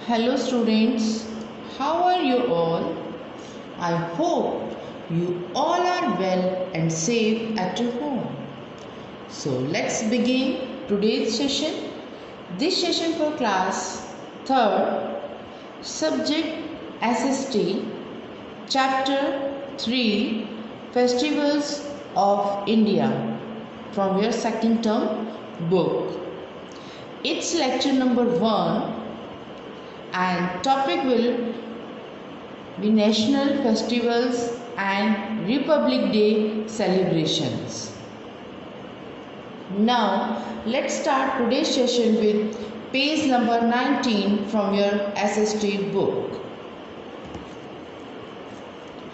Hello students, how are you all? I hope you all are well and safe at your home. So let's begin today's session. This session for class 3rd, subject SST, chapter 3, Festivals of India from your second term book. It's lecture number 1 and topic will be national festivals and Republic Day celebrations. Now let's start today's session with page number 19 from your SST book.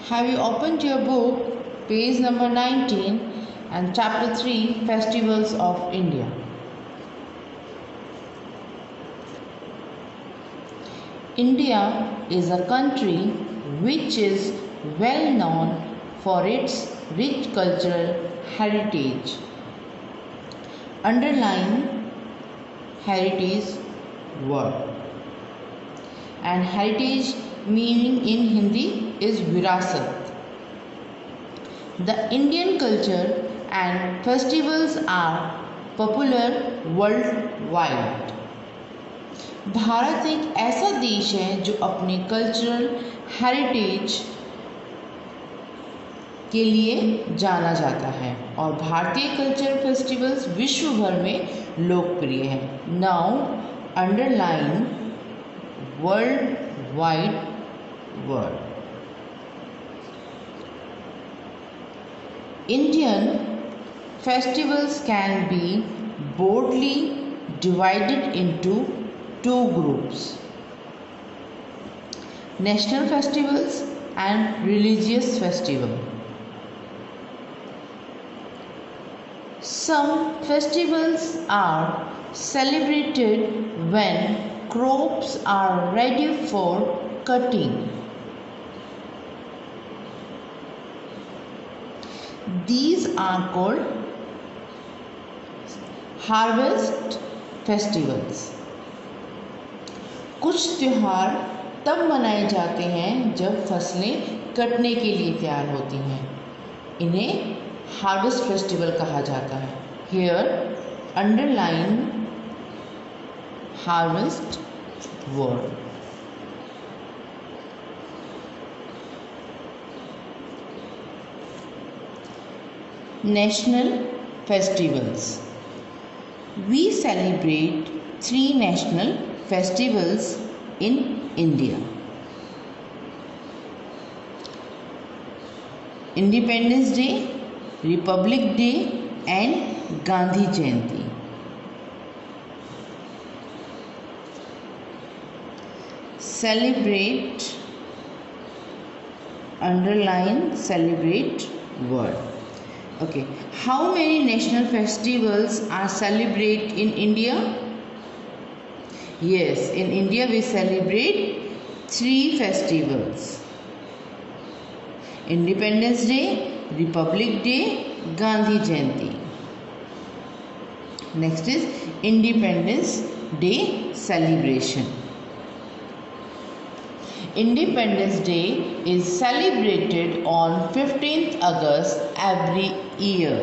Have you opened your book, page number 19 and chapter 3, Festivals of India? India is a country which is well known for its rich cultural heritage. Underline heritage word. And heritage meaning in Hindi is virasat. The Indian culture and festivals are popular worldwide. Bharat एक ऐसा देश है जो अपने cultural heritage के लिए जाना जाता है और भारतीय कल्चरल फेस्टिवल्स विश्व भर में लोकप्रिय है. Now underline world wide word. Indian festivals can be broadly divided into two groups: national festivals and religious festival. Some festivals are celebrated when crops are ready for cutting. These are called harvest festivals. कुछ त्यौहार तब मनाए जाते हैं जब फसलें कटने के लिए तैयार होती हैं. इन्हें हार्वेस्ट फेस्टिवल कहा जाता है. Here underline harvest word. National festivals. We celebrate 3 national festivals in India: Independence Day, Republic Day and Gandhi Jayanti. Celebrate, underline celebrate word. Okay, how many national festivals are celebrated in India? Yes, in India we celebrate 3 festivals: Independence Day, Republic Day, Gandhi Jayanti. Next is Independence Day celebration. Independence Day is celebrated on 15th August every year.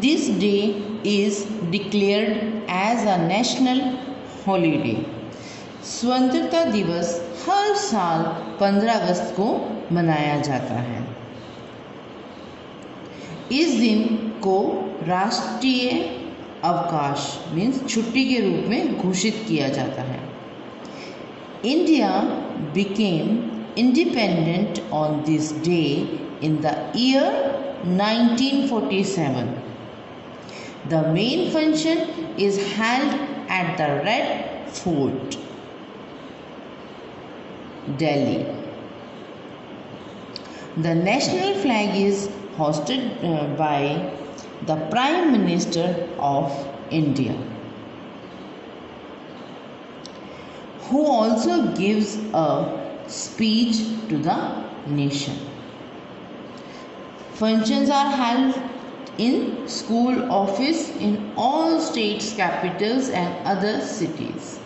This day is declared as a national holiday. स्वतंत्रता दिवस हर साल 15 अगस्त को मनाया जाता है. इस दिन को राष्ट्रीय अवकाश मीन्स छुट्टी के रूप में घोषित किया जाता है. India became independent on this day in the year 1947. The main function is held at the Red Fort, Delhi. The national flag is hosted by the Prime Minister of India, who also gives a speech to the nation. Functions are held in school office in all states capitals and other cities.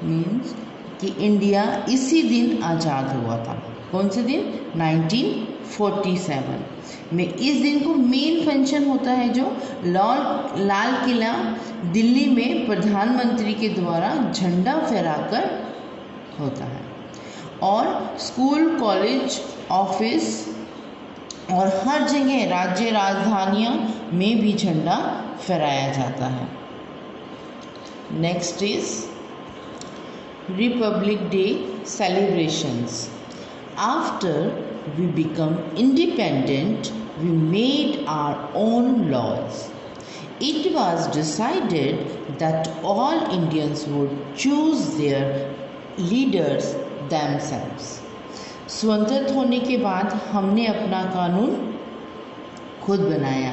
Means कि India इसी दिन आज़ाद हुआ था। कौन से दिन? 1947 में। इस दिन को मेन फंक्शन होता है जो लाल किला दिल्ली में प्रधानमंत्री के द्वारा झंडा फहराकर होता है, और स्कूल, कॉलेज, ऑफिस और हर जगह राज्य राजधानियों में भी झंडा फहराया जाता है। Next is Republic Day celebrations. After we become independent, we made our own laws. It was decided that all Indians would choose their leaders themselves. स्वतंत्र होने के बाद हमने अपना कानून खुद बनाया।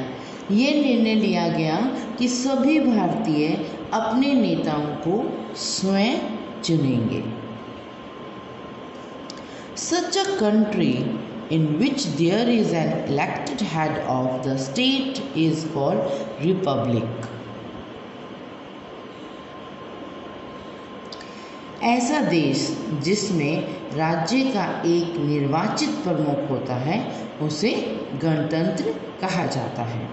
ये निर्णय लिया गया कि सभी भारतीय अपने नेताओं को स्वयं चुनेंगे। Such a country in which there is an elected head of the state is called republic. ऐसा देश जिसमें राज्य का एक निर्वाचित प्रमुख होता है उसे गणतंत्र कहा जाता है।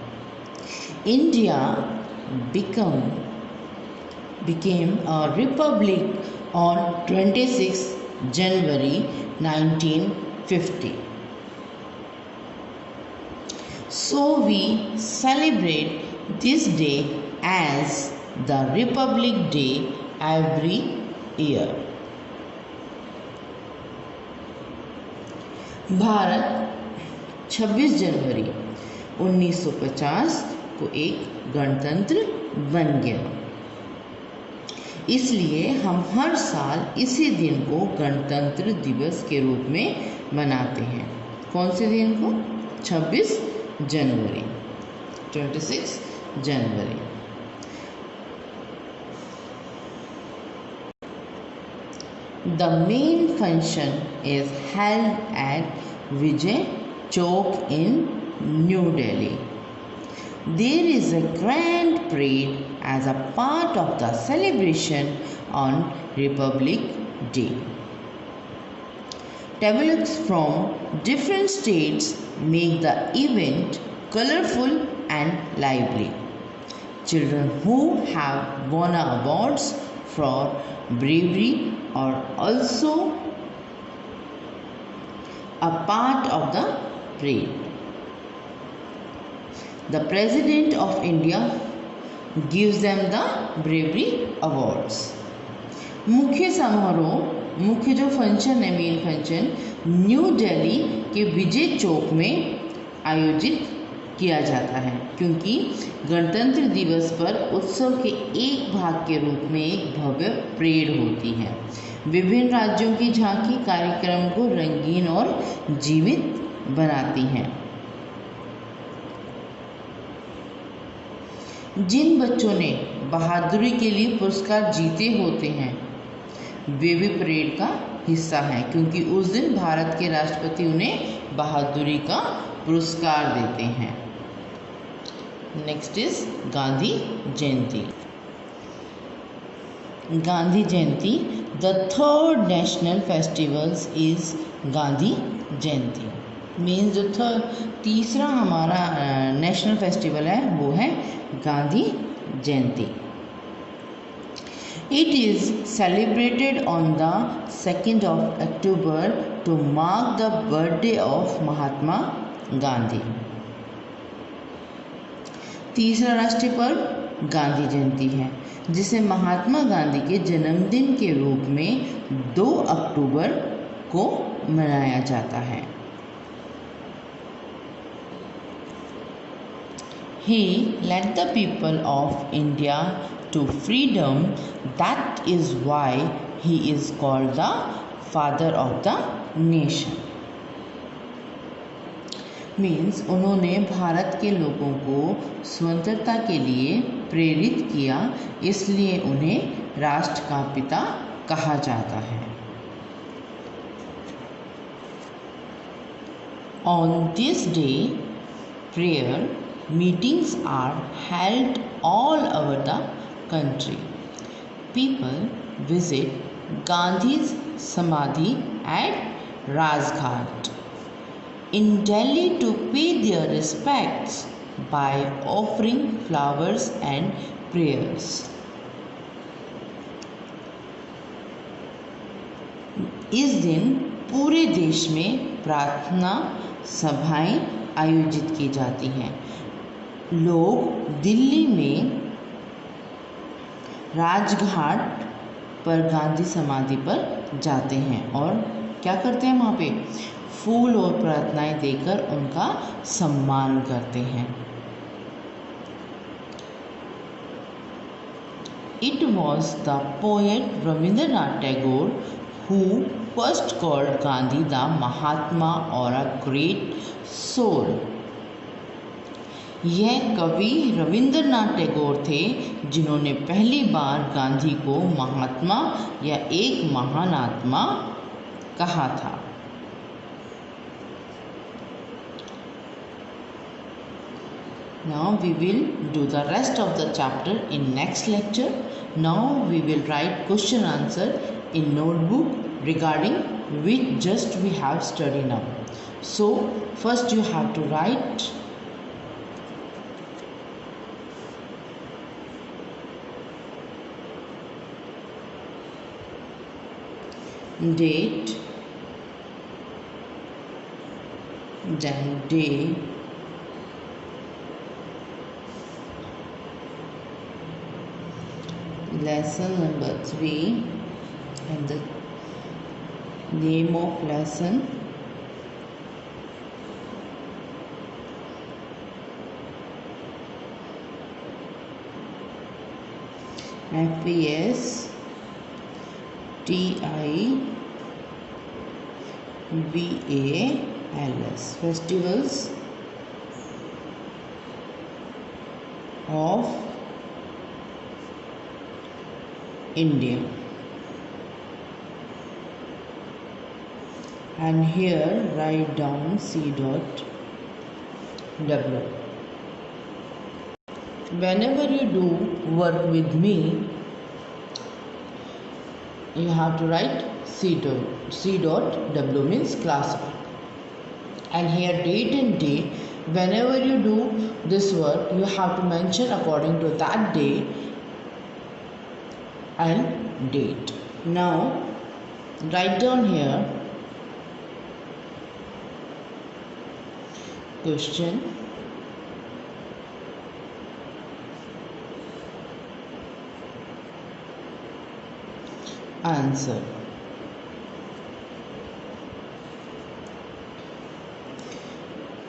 India became a republic on 26 January 1950. So we celebrate this day as the Republic Day every year. Bharat 26 जनवरी 1950 को एक गणतंत्र बन गया। इसलिए हम हर साल इसी दिन को गणतंत्र दिवस के रूप में मनाते हैं। कौन से दिन को? 26 जनवरी 26 जनवरी। The main function is held at Vijay Chowk in New Delhi. There is a grand parade as a part of the celebration on Republic Day. Tableaux from different states make the event colorful and lively. Children who have won awards for bravery are also a part of the parade. The President of India gives them the bravery awards. मुख्य समारोह, मुख्य जो function है, main function new Delhi के विजय चौक में आयोजित किया जाता है, क्योंकि गणतंत्र दिवस पर उत्सव के एक भाग के रूप में एक भव्य परेड होती है। विभिन्न राज्यों की झांकी कार्यक्रम को रंगीन और जीवित बनाती हैं। जिन बच्चों ने बहादुरी के लिए पुरस्कार जीते होते हैं वे भी परेड का हिस्सा हैं, क्योंकि उस दिन भारत के राष्ट्रपति उन्हें बहादुरी का पुरस्कार देते हैं। Next is Gandhi Jayanti. Gandhi Jayanti, the third national festivals is Gandhi Jayanti. Means जो तीसरा हमारा नेशनल फेस्टिवल है वो है गांधी जयंती। It is celebrated on the 2nd of October to mark the birthday of Mahatma Gandhi. तीसरा राष्ट्रीय पर्व गांधी जयंती है, जिसे महात्मा गांधी के जन्मदिन के रूप में 2 अक्टूबर को मनाया जाता है। He led the people of India to freedom. That is why he is called the father of the nation. Means उन्होंने भारत के लोगों को स्वतंत्रता के लिए प्रेरित किया, इसलिए उन्हें राष्ट्र का पिता कहा जाता है। On this day prayer meetings are held all over the country. People visit Gandhi's Samadhi at Rajghat in Delhi to pay their respects by offering flowers and prayers. इस दिन पूरे देश में प्रार्थना सभाएं आयोजित की जाती हैं। लोग दिल्ली में राजघाट पर गांधी समाधि पर जाते हैं और क्या करते हैं, वहाँ पे फूल और प्रार्थनाएं देकर उनका सम्मान करते हैं। It was the poet Rabindranath Tagore who first called Gandhi the Mahatma or a great soul. यह कवि रविंद्रनाथ टैगोर थे जिन्होंने पहली बार गांधी को महात्मा या एक महान आत्मा कहा था। Now we will do the rest of the chapter in next lecture. Now we will write question answer in notebook regarding which just we have studied now. So first you have to write date, then day, lesson number 3 and the name of lesson, FES TIBALS, festivals of India, and here write down C.W. Whenever you do work with me, you have to write C.W means class work, and here date and day. Whenever you do this work, you have to mention according to that day and date. Now write down here question, answer.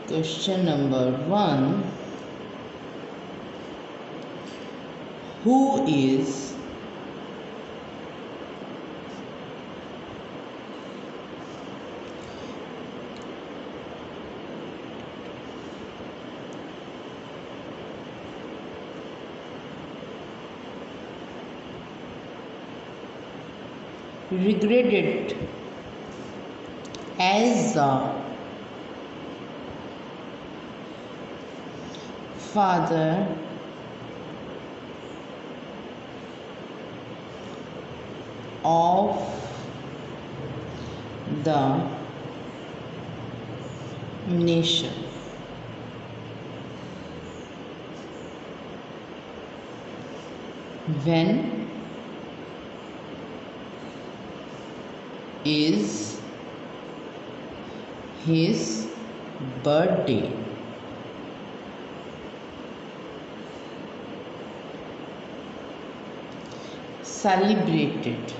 Question number 1. Who is regarded as the father of the nation? When is his birthday? Celebrated.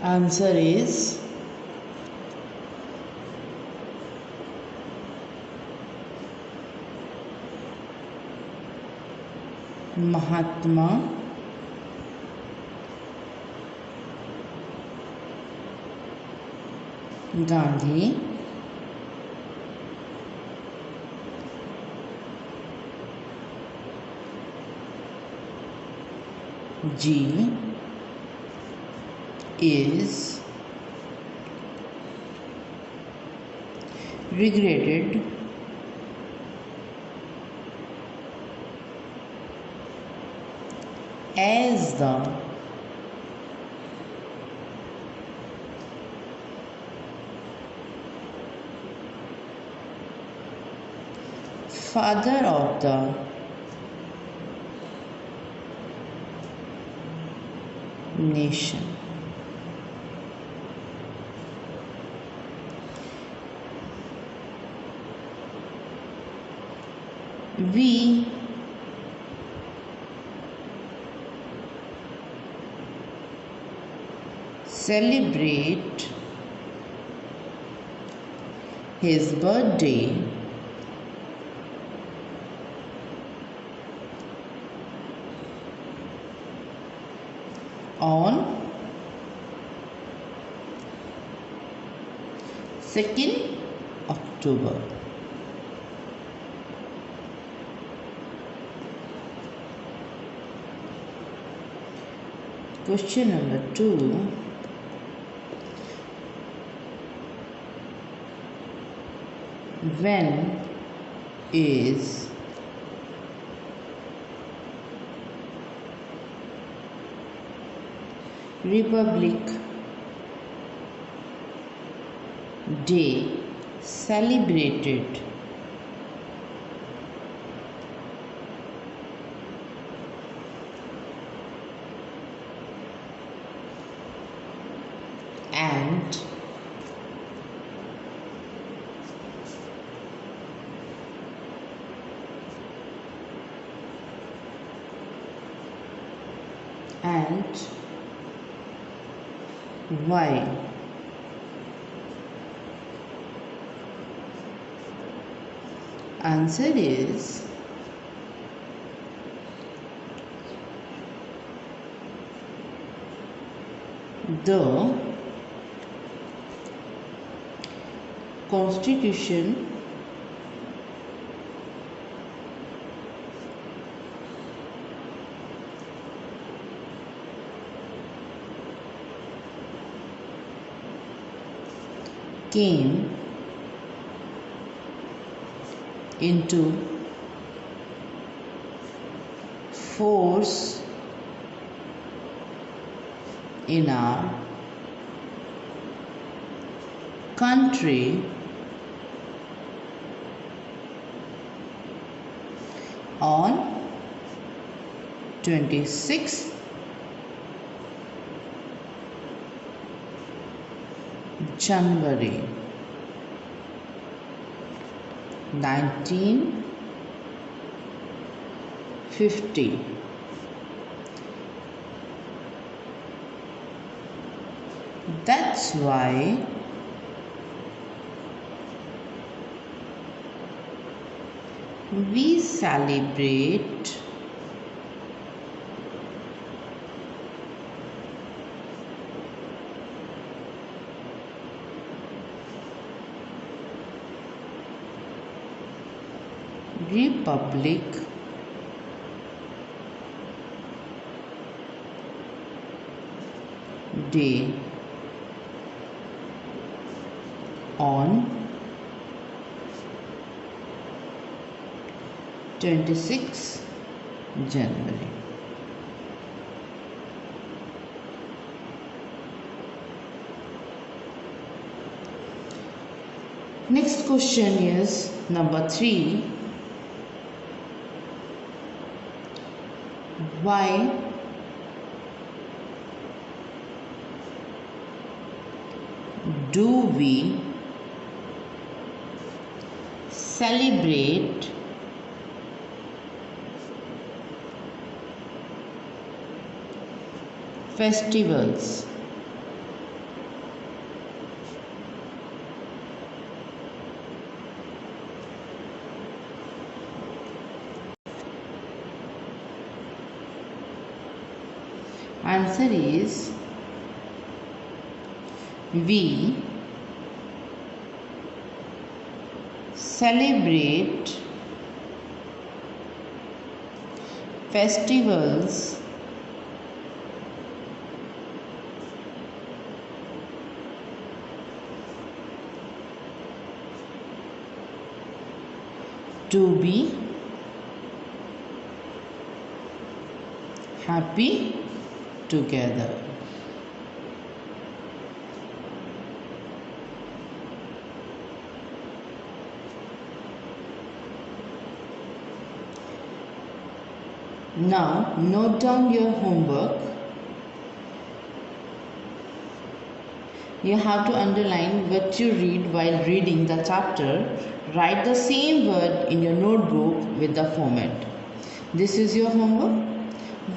Answer is Mahatma Gandhi G is regarded as the father of the nation. We celebrate his birthday on 2nd October. Question number 2. When is Republic Day celebrated? And why? Answer is the Constitution came into force in our country on 26th January 1950. That's why we celebrate Republic Day on 26th January. Next question is number 3. Why do we celebrate festivals? Answer is we celebrate festivals To be happy together. Now note down your homework. You have to underline what you read while reading the chapter. Write the same word in your notebook with the format. This is your homework.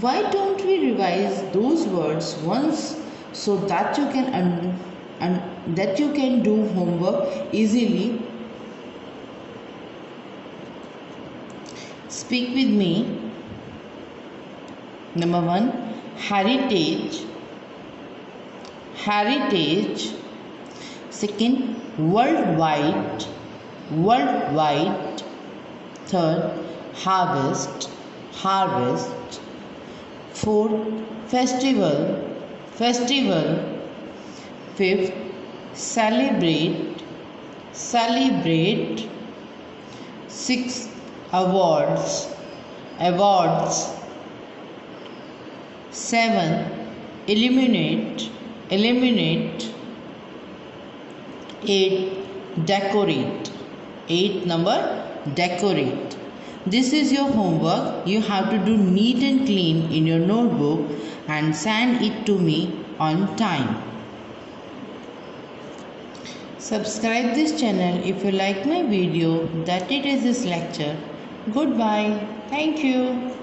Why don't we revise those words once so that you can do homework easily? Speak with me. Number 1, heritage. Heritage. Second, worldwide. Worldwide. Third, harvest. Harvest. Fourth, festival. Festival. Fifth, celebrate. Celebrate. Sixth, awards. Awards. 7, eliminate. Eliminate. 8, decorate. 8 number, decorate. This is your homework. You have to do neat and clean in your notebook and send it to me on time. Subscribe this channel if you like my video. That it is this lecture. Goodbye. Thank you.